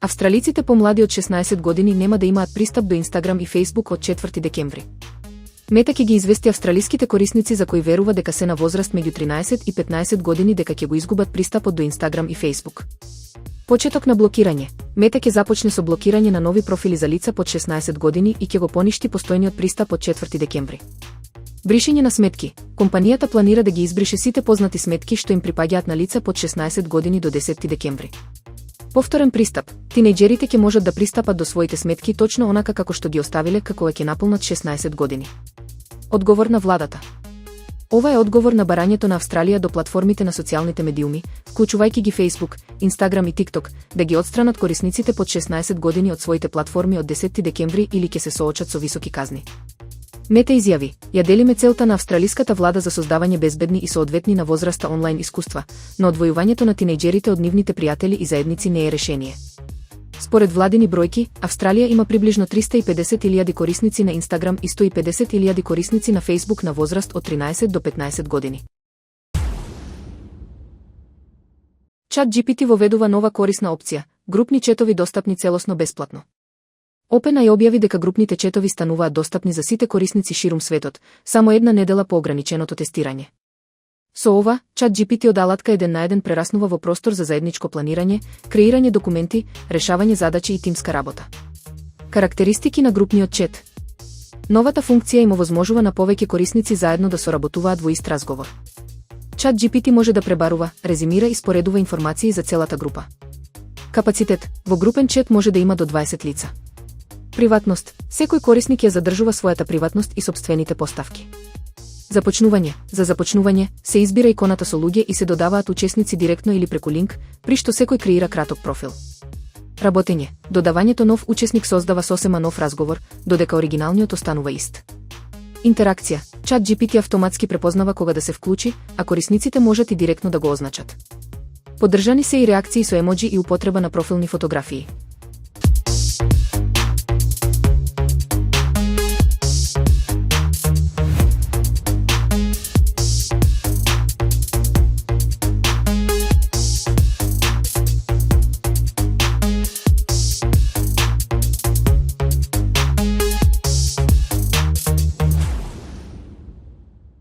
Австралиците помлади од 16 години нема да имаат пристап до Инстаграм и Фејсбук од 4 декември. Мета ќе ги извести австралиските корисници за кои верува дека се на возраст меѓу 13 и 15 години дека ќе го изгубат пристапот до Инстаграм и Фејсбук. Почеток на блокирање. Мета ќе започне со блокирање на нови профили за лица под 16 години и ќе го поништи постојниот пристап од 4 декември. Бришење на сметки. Компанијата планира да ги избрише сите познати сметки што им припаѓаат на лица под 16 години до 10 декември. Повторен пристап. Тинејџерите ќе можат да пристапат до своите сметки точно онака како што ги оставиле како ќе наполнат 16 години. Одговор на владата. Ова е одговор на барањето на Австралија до платформите на социјалните медиуми, вклучувајќи ги Facebook, Instagram и TikTok, да ги отстранат корисниците под 16 години од своите платформи од 10 декември или ќе се соочат со високи казни. Мета изјави: ја делиме целта на австралиската влада за создавање безбедни и соодветни на возраста онлайн искуства, но одвојувањето на тинејџерите од нивните пријатели и заедници не е решение. Според владини бројки, Австралија има приближно 350.000 корисници на Инстаграм и 150.000 корисници на Фејсбук на возраст од 13 до 15 години. ChatGPT воведува нова корисна опција – групни четови достапни целосно бесплатно. OpenAI објави дека групните четови стануваат достапни за сите корисници ширум светот, само една недела по ограниченото тестирање. Со ова, ChatGPT од алатка еден на еден прераснува во простор за заедничко планирање, креирање документи, решавање задачи и тимска работа. Карактеристики на групниот чет. Новата функција им овозможува на повеќе корисници заедно да соработуваат во ист разговор. ChatGPT може да пребарува, резимира и споредува информации за целата група. Капацитет. Во групен чет може да има до 20 лица. Приватност. Секој корисник ја задржува својата приватност и сопствените поставки. Започнување. За започнување се избира иконата со луѓе и се додаваат учесници директно или преку линк, при што секој креира краток профил. Работење. Додавањето нов учесник создава сосема нов разговор, додека оригиналниот останува ист. Интеракција. ChatGPT автоматски препознава кога да се вклучи, а корисниците можат и директно да го означат. Поддржани се и реакции со емоџи и употреба на профилни фотографии.